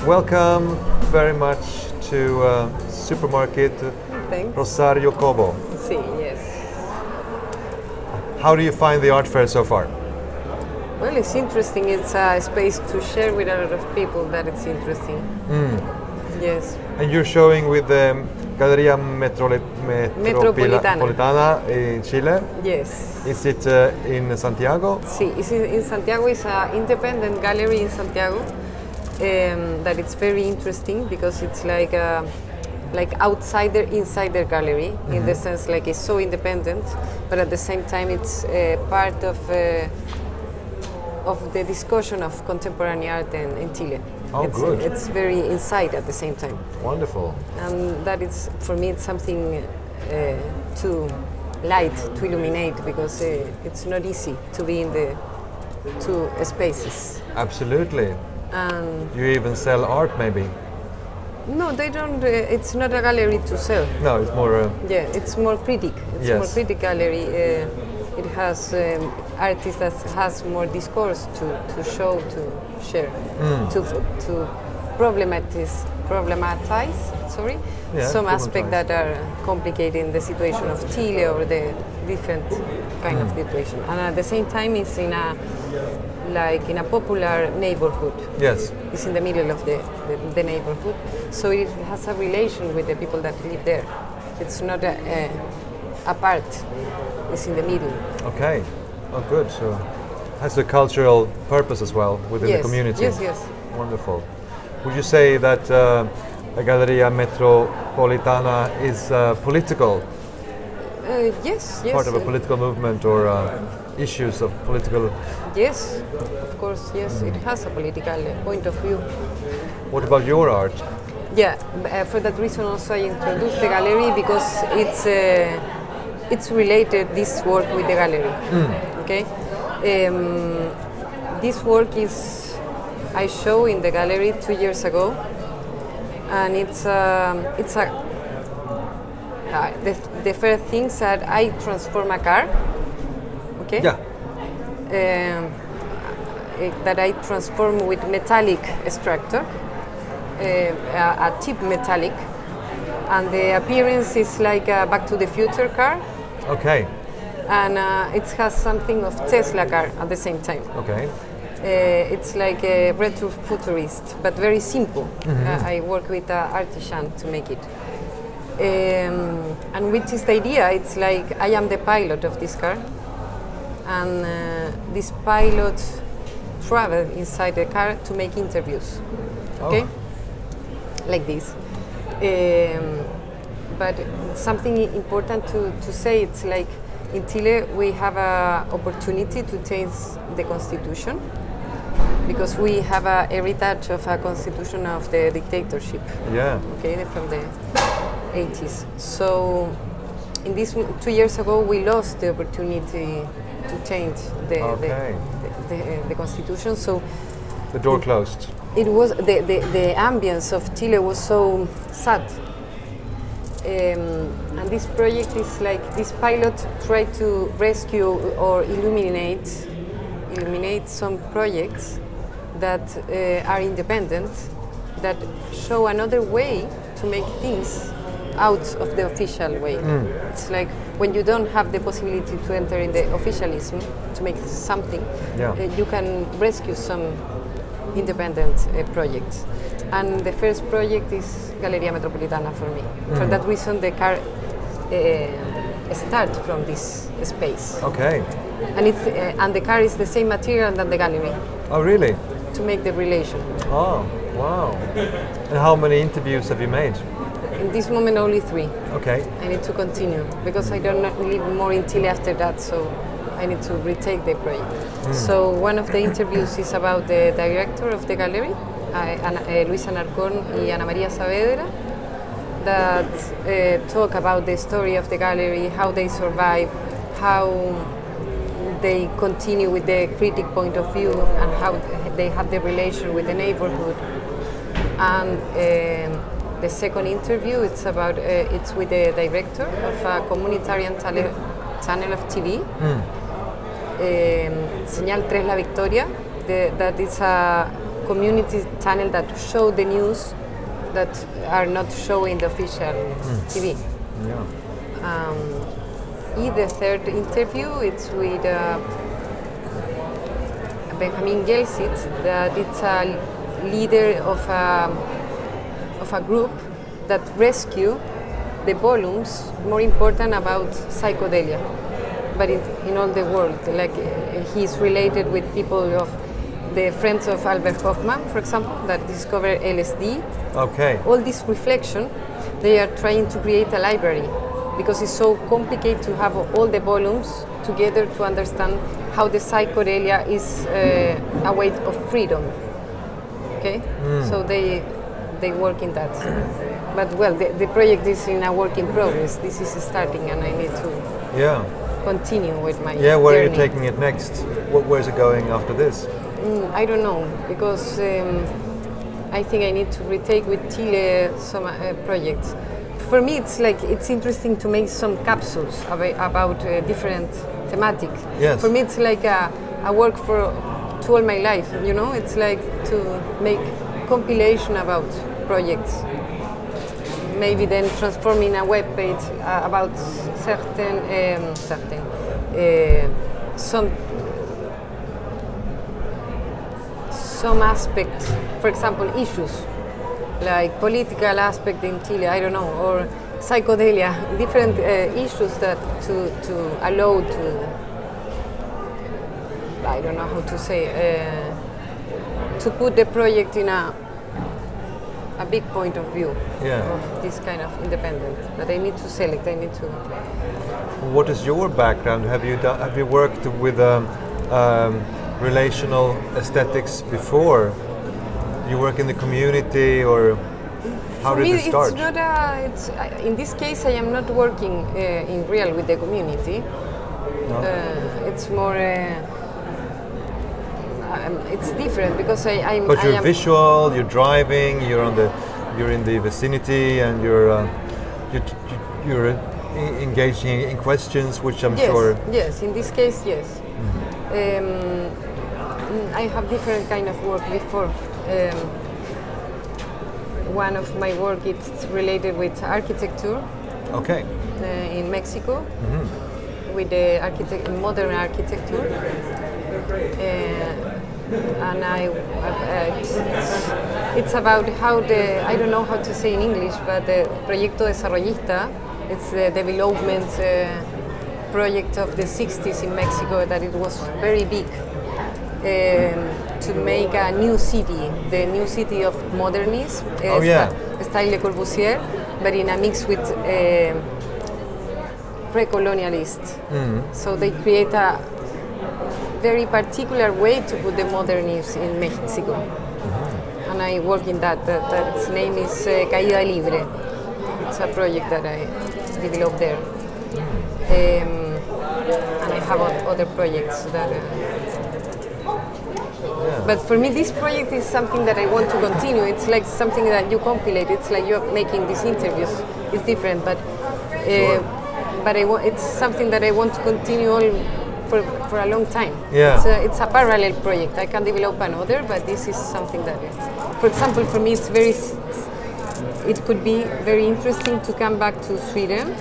Welcome very much to supermarket Thanks. Rosario Cobo. Sí, yes. How do you find the art fair so far? Well, it's interesting. It's a space to share with a lot of people that it's interesting. Yes. And you're showing with the Galeria Metropolitana. Metropolitana in Chile. Yes. Is it in Santiago? Sí, it's in Santiago. It's an independent gallery in Santiago that it's very interesting because it's like outsider insider gallery in the sense like it's so independent, but at the same time it's part of the discussion of contemporary art in Chile. Oh, good. It's very inside at the same time. Wonderful. And that is, for me, it's something to light, to illuminate, because it's not easy to be in the two spaces. Absolutely. And You even sell art, maybe? no, they don't. It's not a gallery to sell. No, it's more. Yeah, it's more critic. It's Yes. more critic gallery. It has artists that has more discourse to show, to share, to problematize. Sorry, Yeah, some aspects problematize. that are complicating the situation of Chile or the different kind of situation. And at the same time, it's in a popular neighborhood. Yes. It's in the middle of the neighborhood, so it has a relation with the people that live there. It's not apart. It's in the middle. Okay. Oh, good. So has a cultural purpose as well within the Yes, community. yes, yes. Wonderful. Would you say that the Galleria Metropolitana is political, Yes. part of a political movement, or issues of political? Yes, of course, yes. It has a political point of view. What about your art? Yeah, for that reason also I introduced the gallery because it's related, this work, with the gallery. Okay, this work I show in the gallery 2 years ago, and it's the first things that I transform a car. Okay. Yeah. That I transform with metallic structure, a cheap metallic, and the appearance is like a Back to the Future car, Okay. and it has something of Tesla car at the same time. Okay. It's like a retro futurist, but very simple. I work with an artisan to make it. And which is the idea? It's like I am the pilot of this car, and this pilot travel inside the car to make interviews. Okay, like this. But something important to say, it's like in Chile we have an opportunity to change the constitution because we have a heritage of a constitution of the dictatorship. Yeah. Okay, from the 80s. So in this 2 years ago we lost the opportunity to change the constitution. So The door closed. it was the ambience of Chile was so sad. And this project is like this pilot tried to rescue or illuminate some projects that are independent, that show another way to make things out of the official way. It's like when you don't have the possibility to enter in the officialism to make something, you can rescue some independent projects. And the first project is Galeria Metropolitana for me. For that reason, the car starts from this space. Okay. And it's and the car is the same material than the gallery Oh, really? to make the relation. Oh, wow. And how many interviews have you made? In this moment, only 3. Okay. I need to continue because I don't live more in Chile after that, so I need to retake the project. So one of the interviews is about the director of the gallery, Luisa Narcón y Ana María Saavedra, that talk about the story of the gallery, how they survive, how they continue with the critic point of view, and how they have the relation with the neighborhood. And the second interview, it's with the director of a communitarian channel of TV, Señal 3 La Victoria, that is a community channel that show the news that are not showing the official TV. Yeah. The third interview, it's with Benjamin Gelsit, that it's a leader of a group that rescue the volumes more important about psychedelia, but in all the world. Like he's related with people of the friends of Albert Hoffman, for example, that discovered LSD. Okay. All this reflection, they are trying to create a library because it's so complicated to have all the volumes together to understand how the psychedelia is a way of freedom. Okay, so they work in that. But well, the project is in a work in progress. This is starting, and I need to continue with my where journey. are you taking it next? Where's it going after this? I don't know, because I think I need to retake with Chile some projects. For me, it's interesting to make some capsules about different thematic. Yes. For me, it's like a work to all my life. You know, it's like to make compilation about projects. Maybe then transforming a web page about some aspect, for example, issues like political aspect in Chile, I don't know, or psychedelia, different issues that to allow to, I don't know how to say, to put the project in a big point of view of this kind of independent. But I need to select. I need to. What is your background? Have you worked with relational aesthetics before? You work in the community, or how did it start? It's not in this case, I am not working in real with the community. No. It's more. It's different because I'm. But you're visual. You're driving. You're in the vicinity, and you're engaging in questions, which I'm sure. Yes, in this case, yes. I have different kind of work before. One of my work is related with architecture. Okay. In Mexico, with the modern architecture, and it's about how I don't know how to say in English, but the Proyecto Desarrollista, it's the development project of the 60s in Mexico, that it was very big. To make a new city, the new city of modernism, style Le Corbusier, but in a mix with pre-colonialist. So they create a very particular way to put the modernism in Mexico. And I work in that. Its name is Caída Libre. It's a project that I developed there. And I have other projects that. But for me, this project is something that I want to continue. It's like something that you compilate. It's like you're making these interviews. It's different, but it's something that I want to continue for a long time. Yeah. It's a parallel project. I can develop another, but this is something that, for example, for me, it could be very interesting to come back to Sweden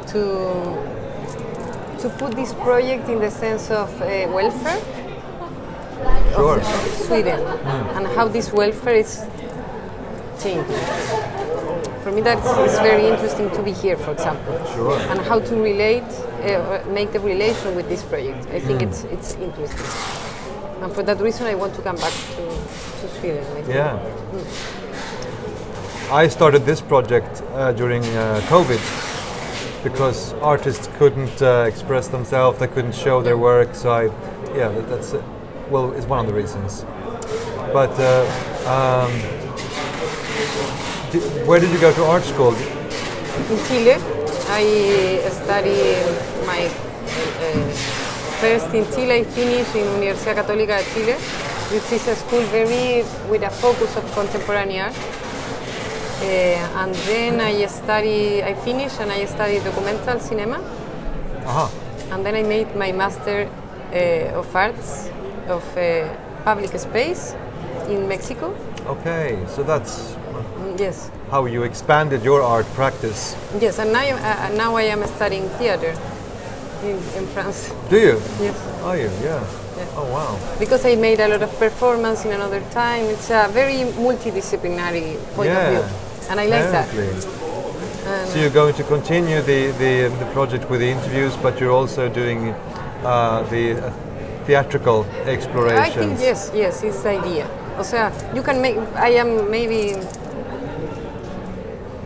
to put this project in the sense of welfare. Sure. Of Sweden and how this welfare is changing. For me, that is very interesting to be here, for example. Sure. And how to make the relation with this project. I think it's interesting. And for that reason, I want to come back to Sweden. I think. Yeah. I started this project during COVID because artists couldn't express themselves, they couldn't show their work. So that's it. Well, it's one of the reasons. But where did you go to art school? In Chile, I studied my first in Chile. I finished in Universidad Católica de Chile, which is a school with a focus of contemporary art. And then I finished and I studied documental cinema. And then I made my master of arts of public space in Mexico. Okay, so that's Yes. how you expanded your art practice. Yes, and now I am studying theater in France. Do you? Yes. Are you? Yeah. Yeah. Oh wow. Because I made a lot of performance in another time. It's a very multidisciplinary point of view, and I like that. Apparently. So you're going to continue the project with the interviews, but you're also doing the theatrical explorations. I think yes, it's the idea. O sea, you can make. I am maybe.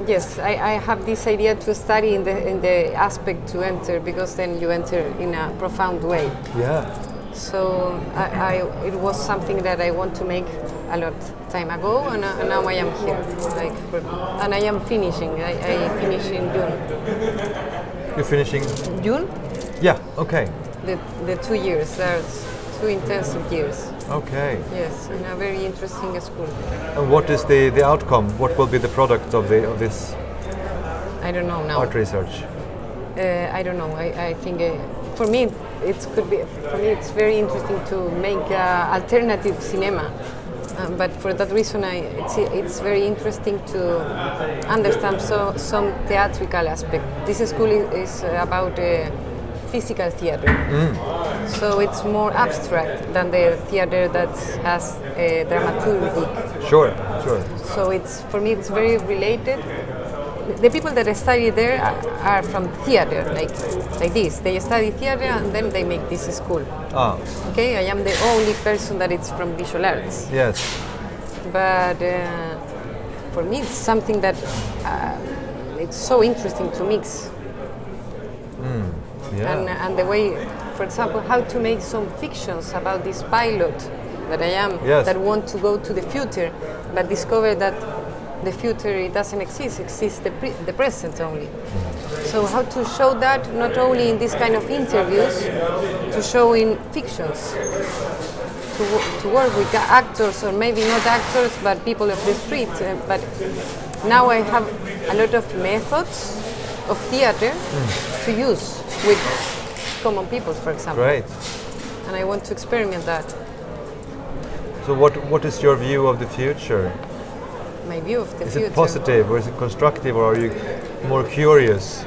Yes, I have this idea to study in the aspect to enter, because then you enter in a profound way. Yeah. So it was something that I want to make a lot time ago, and now I am here. And I am finishing. I finish in June. You're finishing? June? Yeah. Okay. The 2 years. There's 2 intensive years. Okay. Yes, in a very interesting school. And what is the outcome? What will be the product of this I don't know now. art research? I don't know. I think for me it's very interesting to make alternative cinema. But for that reason, it's very interesting to understand some theatrical aspect. This school is about physical theater, so it's more abstract than the theater that has a dramaturgic. Sure. So for me it's very related. The people that study there are from theater, like this. They study theater and then they make this school. Ah. Okay, I am the only person that is from visual arts. Yes. But for me, it's something that it's so interesting to mix. Yeah. And the way, for example, how to make some fictions about this pilot that I am, Yes. that want to go to the future, but discover that the future it doesn't exist, exists the present only. So how to show that not only in this kind of interviews, to show in fictions, to work with actors, or maybe not actors, but people of the street. But now I have a lot of methods of theater to use with common people, for example. Great. And I want to experiment that. So what is your view of the future? My view of the Is future. it positive or is it constructive, or are you more curious?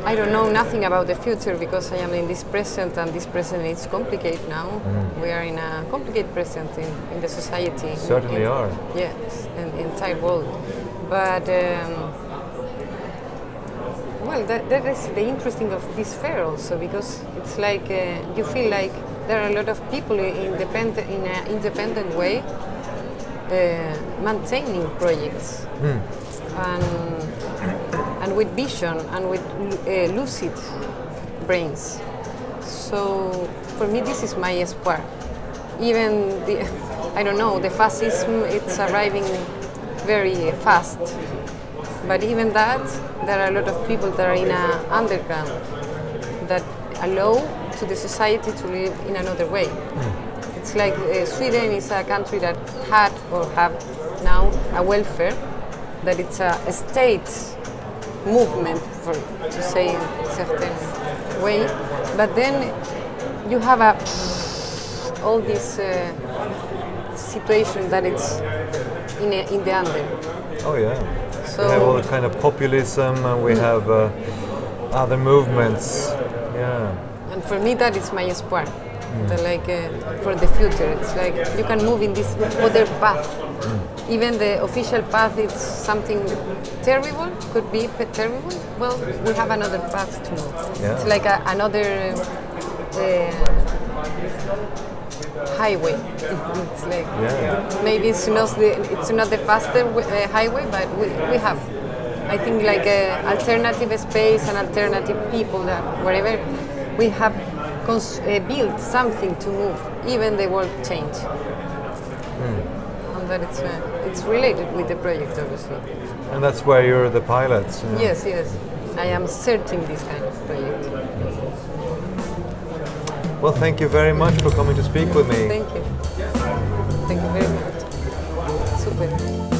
I don't know nothing about the future because I am in this present, and this present is complicated now. We are in a complicated present in the society. Certainly are. Yes, in the entire world. But well, that is the interesting of this fair also, because it's like you feel like there are a lot of people in an independent way maintaining projects. And with vision and with lucid brains. So for me, this is my square. Even the fascism, it's arriving very fast. But even that, there are a lot of people that are in an underground that allow to the society to live in another way. It's like Sweden is a country that had or have now a welfare, that it's a state movement, to say in a certain way, but then you have all this situation that it's in the under. Oh yeah. So we have all the kind of populism, and we have other movements. Yeah. And for me, that is my square. For the future, it's like you can move in this other path. Even the official path is something terrible, could be terrible. Well, we have another path to move. Yeah. It's like another highway. It's like maybe it's not the faster highway, but we have. I think like alternative space and alternative people that wherever we have built something to move, even the world change. And that it's related with the project, obviously. And that's where you're the pilot. Yes. I am searching this kind of project. Well, thank you very much for coming to speak with me. Thank you. Thank you very much. Super.